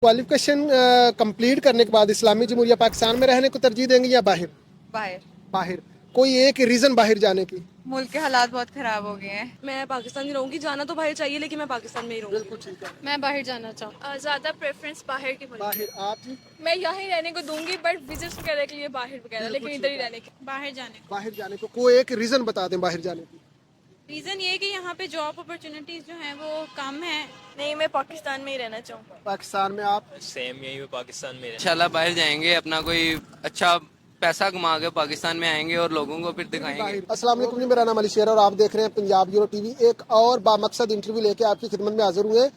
Qualification complete करने के बाद इस्लामी जमहूरिया पाकिस्तान में रहने को तरजीह देंगे या बाहर? बाहर। बाहर। कोई एक रीजन बाहर जाने की? मुल्क के हालात बहुत खराब हो गए हैं। मैं पाकिस्तान ही रहूंगी, जाना तो बाहर चाहिए लेकिन मैं पाकिस्तान में ही रहूंगी। बिल्कुल ठीक है। मैं बाहर जाना चाहूँ, ज्यादा प्रेफरेंस बाहर की मुल्क। बाहर। आप जी? मैं यहाँ ही रहने को दूंगी, बट विजिट्स वगैरह के लिए बाहर वगैरह, लेकिन इधर ही रहने के बाहर जाने को। बाहर जाने को कोई एक रीजन बता दें बाहर जाने की। रीजन ये कि यहाँ पे जॉब अपॉर्चुनिटीज जो हैं वो कम है। नहीं, मैं पाकिस्तान में ही रहना चाहूँगा। पाकिस्तान में आप? सेम यही पाकिस्तान में इंशाल्लाह बाहर जाएंगे, अपना कोई अच्छा पैसा कमा के पाकिस्तान में आएंगे और लोगों को फिर दिखाएंगे। अस्सलाम वालेकुम जी, मेरा नाम अली शेर और आप देख रहे हैं पंजाब ब्यूरो टीवी। एक और बामकसद इंटरव्यू लेके आपकी खिदमत में हाजिर हुए।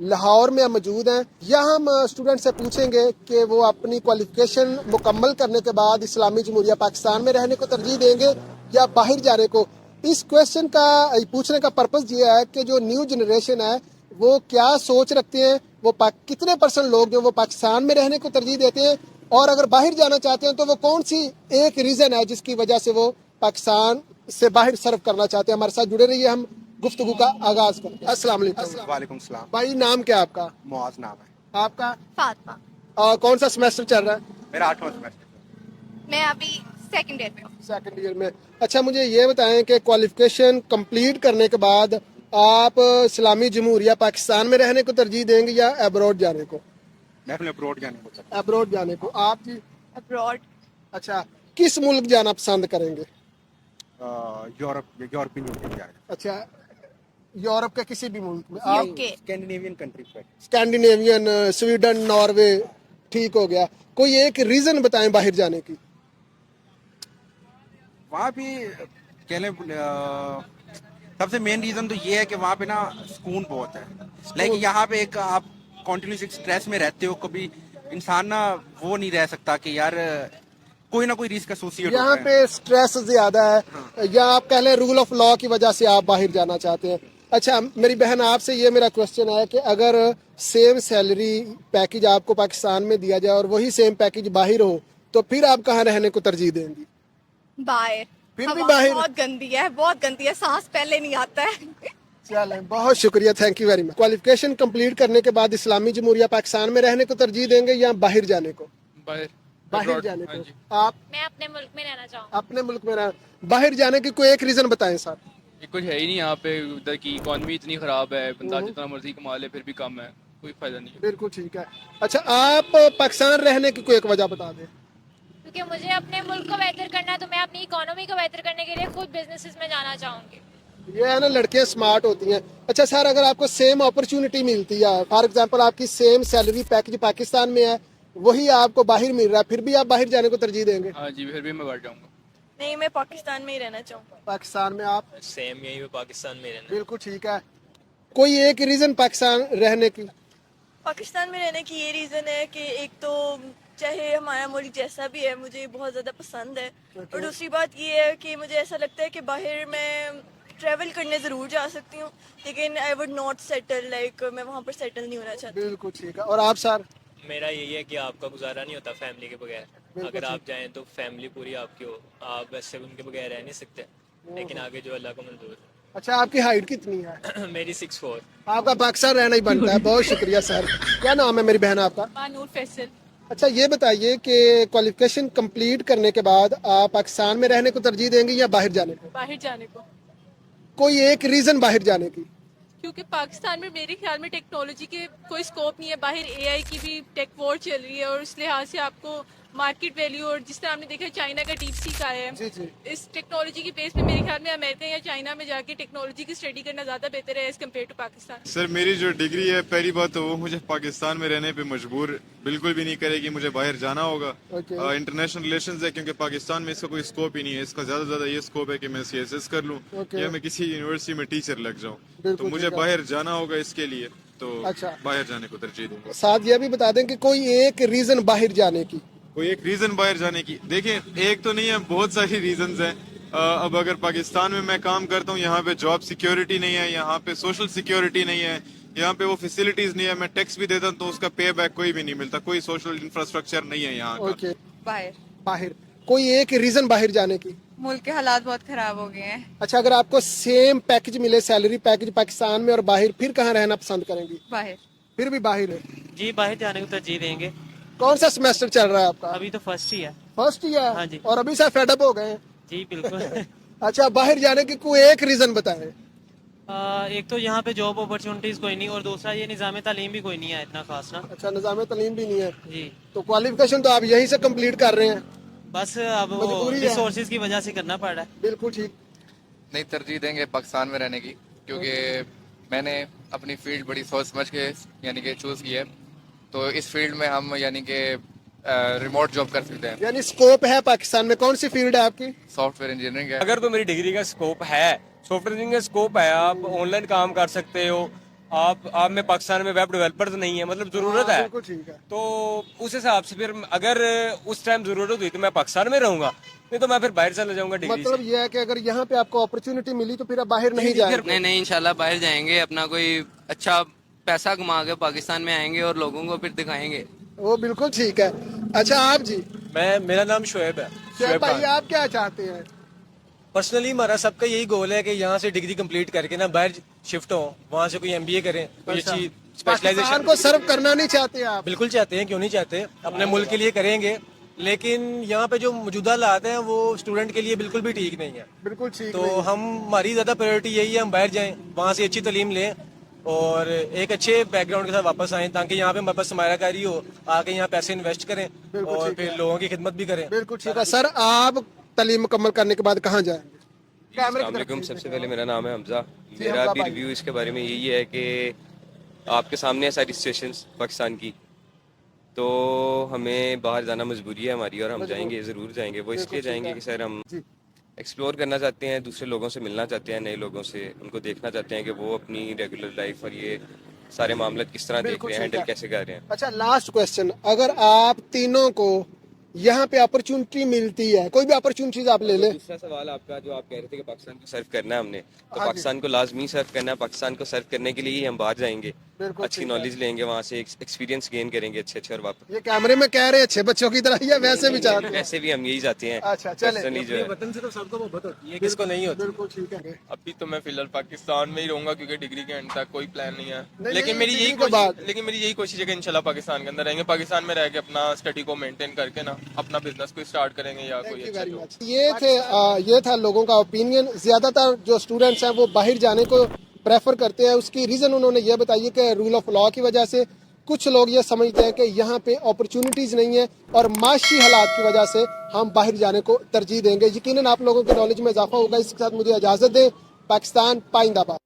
लाहौर में हम मौजूद हैं। यहाँ हम स्टूडेंट से पूछेंगे कि वो अपनी क्वालिफिकेशन मुकम्मल करने के बाद इस्लामी जमहूरिया पाकिस्तान में रहने को तरजीह देंगे या बाहर जाने को। इस क्वेश्चन का पूछने का पर्पज ये है कि जो न्यू जनरेशन है वो क्या सोच रखते हैं, वो कितने % लोग जो वो पाकिस्तान में रहने को तरजीह देते हैं, और अगर बाहर जाना चाहते हैं तो वो कौन सी एक रीजन है जिसकी वजह से वो पाकिस्तान से बाहर सर्व करना चाहते हैं। हमारे साथ जुड़े रहिए, हम गुफ्तगू का आगाज करते हैं। अस्सलाम वालेकुम। वालेकुम सलाम। भाई नाम क्या आपका? मुआज नाम है। आपका? फातिमा। कौन सा सेमेस्टर चल रहा है? मेरा 8वां सेमेस्टर। मैं अभी सेकंड ईयर में हूँ। सेकंड ईयर में। अच्छा, मुझे ये बताएं कि क्वालिफिकेशन कंप्लीट करने के बाद आप इस्लामी जमहूरिया पाकिस्तान में रहने को तरजीह देंगे या अब्रॉड जाने को? मैं अपने अब्रॉड जाने को चाहता अब्रॉड जाने को। आप जी? अब्रॉड। अच्छा, किस मुल्क जाना पसंद करेंगे? हूँ। यूरोपियन यूनियन जाने। अच्छा, यूरोप के किसी भी मुल्क में? आप? यूके। स्कैंडिनेवियन कंट्री पे। Scandinavian, Sweden, Norway. ठीक हो गया। कोई एक रीजन बताएं बाहर जाने की। वहाँ भी कहने सबसे मेन रीजन तो ये है कि वहाँ पे ना सुकून बहुत है। लाइक यहाँ पे एक आप कॉन्टिन्यूस स्ट्रेस में रहते हो, कभी इंसान ना वो नहीं रह सकता कि यार कोई ना कोई रिस्क एसोसिएट यहाँ पे स्ट्रेस ज्यादा है या आप कह लें रूल ऑफ लॉ की वजह से आप बाहर जाना चाहते हैं। अच्छा मेरी बहन, आपसे ये मेरा क्वेश्चन है कि अगर सेम सैलरी पैकेज आपको पाकिस्तान में दिया जाए और वही सेम पैकेज बाहर हो तो फिर आप कहाँ रहने को तरजीह देंगी? बाहर। फिर भी हवा बाहर? बहुत गंदी है, बहुत गंदी है, सांस पहले नहीं आता है। चलें, बहुत शुक्रिया, thank you very much. Qualification complete करने के बाद इस्लामी जमहूरिया पाकिस्तान में रहने को तरजीह देंगे या बाहर जाने को? बाहर जाने को। आप? मैं अपने मुल्क में रहना चाहूँ। अपने मुल्क में रह। बाहर जाने की कोई एक रीजन बताएं सर। कुछ है ही नहीं यहाँ पे, उधर की इकॉनमी इतनी खराब है, बंदा जितना मर्जी कमा ले फिर भी कम है, कोई फायदा नहीं है। बिल्कुल ठीक है। अच्छा, आप पाकिस्तान रहने की कोई एक वजह बता दें। क्योंकि मुझे अपने मुल्क को बेहतर करना है, तो मैं अपनी इकोनॉमी को बेहतर करने के लिए खुद बिजनेसेस में जाना चाहूँगी। ये है ना, लड़कियां स्मार्ट होती हैं। अच्छा सर, अगर आपको सेम अपॉर्चुनिटी मिलती है, फॉर एग्जांपल आपकी सेम सैलरी पैकेज पाकिस्तान में है, वही आपको बाहर मिल रहा है, फिर भी आप बाहर जाने को तरजीह देंगे? हाँ जी, फिर भी मैं बढ़ जाऊँगा। नहीं, मैं पाकिस्तान में ही रहना चाहूँगा। पाकिस्तान में। आप? सेम यही पाकिस्तान में रहना। बिल्कुल ठीक है। कोई एक रीजन पाकिस्तान रहने की? पाकिस्तान में रहने की ये रीज़न है कि एक तो चाहे हमारा मुल्क जैसा भी है मुझे बहुत ज़्यादा पसंद है, और दूसरी बात ये है कि मुझे ऐसा लगता है कि बाहर मैं ट्रैवल करने ज़रूर जा सकती हूँ, लेकिन I would not settle, like मैं वहाँ पर सेटल नहीं होना चाहती। बिल्कुल ठीक है। और आप सर? मेरा यही है कि आपका गुजारा नहीं होता फैमिली के बगैर। अगर आप जाएं तो फैमिली पूरी आपकी हो, आप वैसे उनके बगैर रह नहीं सकते, लेकिन आगे जो अल्लाह को मंजूर है। अच्छा, आपकी हाइट कितनी है? मेरी 6'4". आपका पाकिस्तान रहना ही बनता है। बहुत शुक्रिया सर। क्या नाम है मेरी बहन आपका? मानूर फैसल। अच्छा, ये बताइए कि क्वालिफिकेशन कंप्लीट करने के बाद आप पाकिस्तान में रहने को तरजीह देंगे या बाहर जाने को? बाहर जाने को। कोई एक रीजन बाहर जाने की? क्योंकि पाकिस्तान में मेरे ख्याल में टेक्नोलॉजी के कोई स्कोप नहीं है। बाहर एआई की भी टेक वॉर चल रही है, और इस लिहाज से आपको मार्केट वैल्यू, और जिस तरह आपने देखा चाइना का डीप सीक आया है, जी जी। इस टेक्नोलॉजी की बेस पे मेरे ख्याल में अमेरिका या चाइना में जाके टेक्नोलॉजी की स्टडी करना ज़्यादा बेहतर है as compare to Pakistan. Sir मेरी जो डिग्री है, पहली बात तो वो मुझे पाकिस्तान में रहने पे मजबूर बिल्कुल भी नहीं करेगी, मुझे बाहर जाना होगा। इंटरनेशनल रिलेशंस है, क्योंकि पाकिस्तान में इसका कोई स्कोप ही नहीं है। इसका ज्यादा से ज्यादा ये स्कोप है कि मैं CSS कर लूँ या मैं किसी यूनिवर्सिटी में टीचर लग जाऊँ, तो मुझे बाहर जाना होगा इसके लिए, तो अच्छा, बाहर जाने को तरजीह दूंगा। साथ ये भी बता दें कि कोई एक रीजन बाहर जाने की? कोई एक रीजन बाहर जाने की, देखिए एक तो नहीं है, बहुत सारी रीजंस हैं। अब अगर पाकिस्तान में मैं काम करता हूँ, यहाँ पे जॉब सिक्योरिटी नहीं है, यहाँ पे सोशल सिक्योरिटी नहीं है, यहाँ पे वो फैसिलिटीज नहीं है। मैं टैक्स भी देता हूँ तो उसका पे बैक कोई भी नहीं मिलता, कोई सोशल इंफ्रास्ट्रक्चर नहीं है यहाँ का। बाहर। बाहर। कोई एक रीजन बाहर जाने की? मुल्क के हालात बहुत खराब हो गए हैं। अच्छा, अगर आपको सेम पैकेज मिले, सैलरी पैकेज पाकिस्तान में और बाहर, फिर कहाँ रहना पसंद करेंगी? बाहर। फिर भी बाहर है। जी बाहर जाने को तरजीह देंगे। कौन सा सेमेस्टर चल रहा है आपका? अभी तो फर्स्ट ही है। First year? हाँ जी। और अभी से फेडअप हो गए हैं? जी बिल्कुल। अच्छा, बाहर जाने की कोई एक रीजन बताएं। एक तो यहाँ पे जॉब अपॉर्चुनिटीज कोई नहीं, और दूसरा ये निज़ाम तालीम भी कोई नहीं है इतना खास ना। अच्छा, निज़ाम तालीम भी नहीं है। जी तो क्वालिफिकेशन तो आप यहीं से कंप्लीट कर रहे हैं? बस अब मजबूरी है। रिसोर्सेज की वजह से करना पड़ रहा है। बिल्कुल ठीक। नहीं, तरजीह देंगे पाकिस्तान में रहने की, क्योंकि मैंने अपनी फील्ड बड़ी सोच समझ के यानी कि चूज़ की है। तो इस फील्ड में हम यानी कि रिमोट जॉब कर सकते हैं। यानी स्कोप है पाकिस्तान में। कौन सी फील्ड है आपकी? सॉफ्टवेयर इंजीनियरिंग है। अगर तो मेरी डिग्री का स्कोप है, सॉफ्टवेयर इंजीनियरिंग का स्कोप है, आप ऑनलाइन काम कर सकते हो। आप में पाकिस्तान में वेब डेवलपर तो नहीं है, मतलब जरूरत है। बिल्कुल ठीक है। तो उस हिसाब से फिर अगर उस टाइम जरूरत हुई तो मैं पाकिस्तान में रहूंगा, नहीं तो मैं फिर बाहर चला जाऊंगा डिग्री मतलब ये है कि अगर यहाँ पे आपको अपॉर्चुनिटी मिली तो फिर आप बाहर नहीं जाएंगे? नहीं, इंशाल्लाह बाहर जाएंगे, अपना कोई अच्छा पैसा कमा के पाकिस्तान में आएंगे और लोगों को फिर दिखाएंगे। वो बिल्कुल ठीक है। अच्छा, आप जी? मेरा नाम शोएब है। शोएब भाई, आप क्या चाहते हैं? पर्सनली हमारा सबका यही गोल है कि यहाँ से डिग्री कंप्लीट करके ना बाहर शिफ्ट हो, वहाँ से कोई एमबीए करें, कोई अच्छी पाकिस्तान स्पेशलाइजेशन। को सर्व करना नहीं चाहते आप? बिल्कुल चाहते हैं, क्यों नहीं चाहते, अपने मुल्क के लिए करेंगे। लेकिन यहाँ पे जो मौजूदा हालात हैं वो स्टूडेंट के लिए बिल्कुल भी ठीक नहीं है। बिल्कुल ठीक। तो हमारी ज्यादा प्रायोरिटी यही है, हम बाहर जाएं, वहाँ से अच्छी तालीम लें और एक अच्छे बैकग्राउंड के साथ वापस आएं, ताकि यहाँ पे हमारे पास सरमायाकारी हो, आके यहाँ पैसे इन्वेस्ट करें और फिर लोगों की खिदमत भी करें। बिल्कुल ठीक है। सर, आप तालीम मुकम्मल करने के बाद कहाँ जाएंगे? सबसे पहले मेरा नाम है हमजा। मेरा भी रिव्यू इसके बारे में यही है कि आपके सामने है सारी सिचुएशंस पाकिस्तान की, तो हमें बाहर जाना मजबूरी है हमारी, और हम जाएंगे, ज़रूर जाएंगे। वो इसलिए जाएंगे कि सर हम एक्सप्लोर करना चाहते हैं, दूसरे लोगों से मिलना चाहते हैं, नए लोगों से, उनको देखना चाहते हैं कि वो अपनी रेगुलर लाइफ और ये सारे मामले किस तरह देख रहे हैं, हैंडल कैसे कर रहे हैं। अच्छा, लास्ट क्वेश्चन, अगर आप तीनों को यहाँ पे अपॉर्चुनिटी मिलती है, कोई भी अपॉर्चुनिटीज आप ले लें। दूसरा सवाल आपका जो आप कह रहे थे कि पाकिस्तान को सर्व करना है हमने, तो पाकिस्तान को लाजमी सर्व करना है। पाकिस्तान को सर्व करने के लिए ही हम बाहर जाएंगे, अच्छी नॉलेज लेंगे, वहाँ से एक्सपीरियंस गेन करेंगे अच्छे, और वापस। ये कैमरे में कह रहे हैं अच्छे बच्चों की तरह, या वैसे भी चाहते हैं? वैसे भी हम यही चाहते हैं। अच्छा, चले। जो है वतन से तो सबको मोहब्बत होती है, किसको नहीं होती। बिल्कुल ठीक है। अभी तो मैं फिलहाल पाकिस्तान में ही रहूंगा, क्योंकि डिग्री के एंड तक कोई प्लान नहीं है। नहीं, मेरी यही कोशिश है कि इंशाल्लाह पाकिस्तान के अंदर रहेंगे, पाकिस्तान में रह के अपना स्टडी को मेंटेन करके ना अपना बिजनेस को स्टार्ट करेंगे या कोई अच्छा जॉब। ये था लोगों का ओपिनियन। ज्यादातर जो स्टूडेंट्स हैं वो बाहर जाने को प्रेफर करते हैं। उसकी रीजन उन्होंने ये बताई है कि रूल ऑफ लॉ की वजह से। कुछ लोग ये समझते हैं कि यहाँ पे अपॉर्चुनिटीज नहीं है, और माशी हालात की वजह से हम बाहर जाने को तरजीह देंगे। यकीनन आप लोगों की नॉलेज में इजाफा होगा। इसके साथ मुझे इजाजत दें। पाकिस्तान पाइंदाबाद।